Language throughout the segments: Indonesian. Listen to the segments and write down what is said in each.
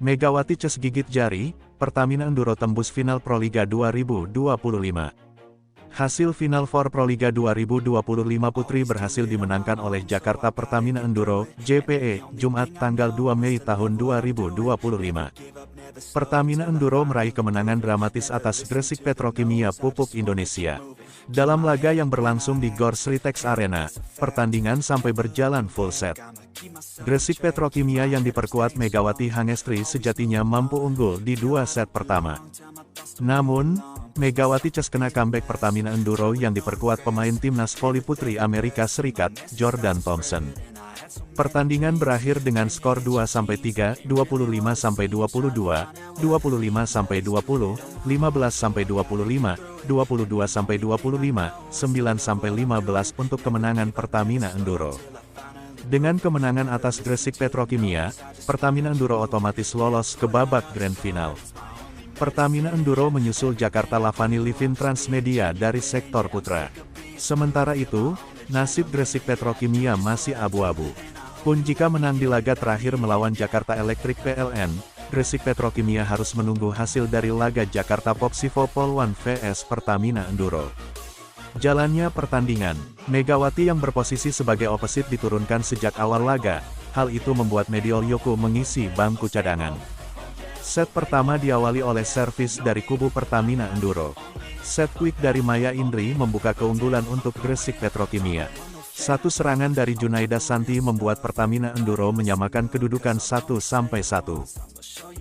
Megawati Ces gigit jari, Pertamina Enduro tembus final Proliga 2025. Hasil final for Proliga 2025 Putri berhasil dimenangkan oleh Jakarta Pertamina Enduro, JPE, Jumat tanggal 2 Mei tahun 2025. Pertamina Enduro meraih kemenangan dramatis atas Gresik Petrokimia Pupuk Indonesia. Dalam laga yang berlangsung di Gor Sritex Arena, pertandingan sampai berjalan full set. Gresik Petrokimia yang diperkuat Megawati Hangestri sejatinya mampu unggul di dua set pertama. Namun, Megawati Ces kena comeback Pertamina Enduro yang diperkuat pemain timnas voli putri Amerika Serikat, Jordan Thompson. Pertandingan berakhir dengan skor 2-3, 25-22, 25-20, 15-25, 22-25, 9-15 untuk kemenangan Pertamina Enduro. Dengan kemenangan atas Gresik Petrokimia, Pertamina Enduro otomatis lolos ke babak grand final. Pertamina Enduro menyusul Jakarta Lavani Livin Transmedia dari sektor putra. Sementara itu, nasib Gresik Petrokimia masih abu-abu. Pun jika menang di laga terakhir melawan Jakarta Electric PLN, Gresik Petrokimia harus menunggu hasil dari laga Jakarta Popsivo Polwan vs Pertamina Enduro. Jalannya pertandingan, Megawati yang berposisi sebagai opposite diturunkan sejak awal laga, hal itu membuat Mediol Yoko mengisi bangku cadangan. Set pertama diawali oleh servis dari kubu Pertamina Enduro. Set quick dari Maya Indri membuka keunggulan untuk Gresik Petrokimia. Satu serangan dari Junaida Santi membuat Pertamina Enduro menyamakan kedudukan 1-1.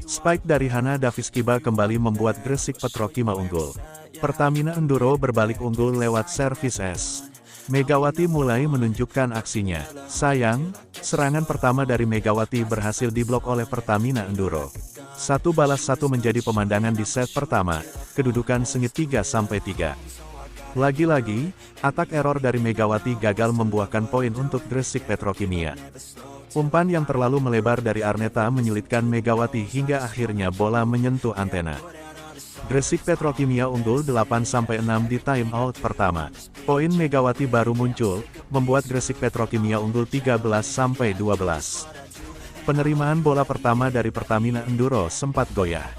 Spike dari Hana Daviskiba kembali membuat Gresik Petrokimia unggul. Pertamina Enduro berbalik unggul lewat servis S. Megawati mulai menunjukkan aksinya. Sayang, serangan pertama dari Megawati berhasil diblok oleh Pertamina Enduro. 1-1 menjadi pemandangan di set pertama, kedudukan sengit 3-3. Lagi-lagi, atak error dari Megawati gagal membuahkan poin untuk Gresik Petrokimia. Umpan yang terlalu melebar dari Arneta menyulitkan Megawati hingga akhirnya bola menyentuh antena. Gresik Petrokimia unggul 8-6 di time out pertama. Poin Megawati baru muncul, membuat Gresik Petrokimia unggul 13-12. Penerimaan bola pertama dari Pertamina Enduro sempat goyah,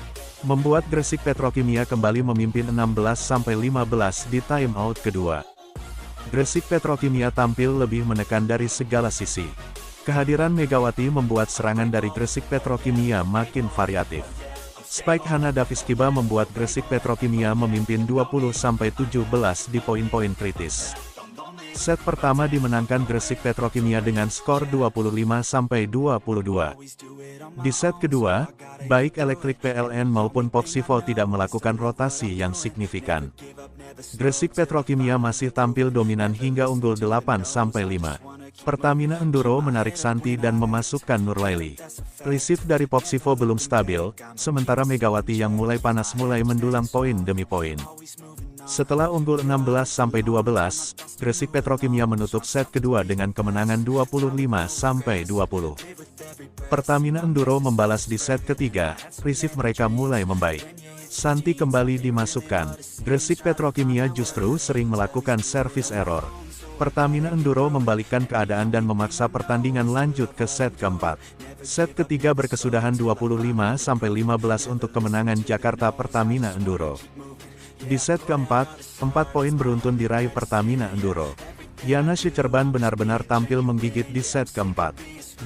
membuat Gresik Petrokimia kembali memimpin 16-15 di time out kedua. Gresik Petrokimia tampil lebih menekan dari segala sisi. Kehadiran Megawati membuat serangan dari Gresik Petrokimia makin variatif. Spike Hana Daviskiba membuat Gresik Petrokimia memimpin 20-17 di poin-poin kritis. Set pertama dimenangkan Gresik Petrokimia dengan skor 25-22. Di set kedua, baik Electric PLN maupun Popsivo tidak melakukan rotasi yang signifikan. Gresik Petrokimia masih tampil dominan hingga unggul 8-5. Pertamina Enduro menarik Santi dan memasukkan Nurlaili. Receive dari Popsivo belum stabil, sementara Megawati yang mulai panas mulai mendulang poin demi poin. Setelah unggul 16-12, Gresik Petrokimia menutup set kedua dengan kemenangan 25-20. Pertamina Enduro membalas di set ketiga, receive mereka mulai membaik. Santi kembali dimasukkan, Gresik Petrokimia justru sering melakukan service error. Pertamina Enduro membalikkan keadaan dan memaksa pertandingan lanjut ke set keempat. Set ketiga berkesudahan 25-15 untuk kemenangan Jakarta Pertamina Enduro. Di set keempat, 4 poin beruntun diraih Pertamina Enduro. Yana Sycerban benar-benar tampil menggigit di set keempat.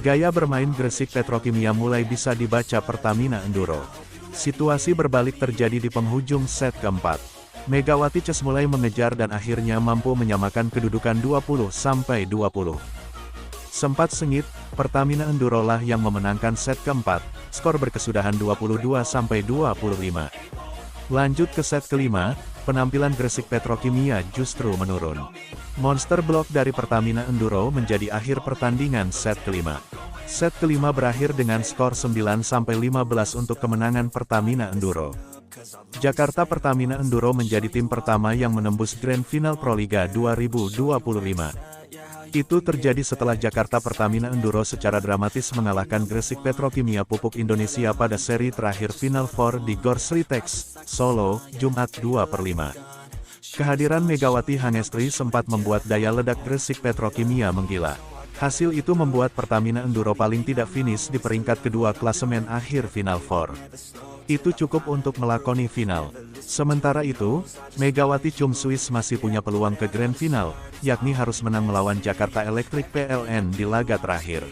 Gaya bermain Gresik Petrokimia mulai bisa dibaca Pertamina Enduro. Situasi berbalik terjadi di penghujung set keempat. Megawati Ces mulai mengejar dan akhirnya mampu menyamakan kedudukan 20-20. Sempat sengit, Pertamina Enduro lah yang memenangkan set keempat, skor berkesudahan 22-25. Lanjut ke set kelima, penampilan Gresik Petrokimia justru menurun. Monster block dari Pertamina Enduro menjadi akhir pertandingan set kelima. Set kelima berakhir dengan skor 9-15 untuk kemenangan Pertamina Enduro. Jakarta Pertamina Enduro menjadi tim pertama yang menembus Grand Final Proliga 2025. Itu terjadi setelah Jakarta Pertamina Enduro secara dramatis mengalahkan Gresik Petrokimia Pupuk Indonesia pada seri terakhir Final Four di Gor Sritex, Solo, Jumat 2/5. Kehadiran Megawati Hangestri sempat membuat daya ledak Gresik Petrokimia menggila. Hasil itu membuat Pertamina Enduro paling tidak finish di peringkat kedua klasemen akhir Final Four. Itu cukup untuk melakoni final. Sementara itu, Megawati Cum Swiss masih punya peluang ke Grand Final, yakni harus menang melawan Jakarta Electric PLN di laga terakhir.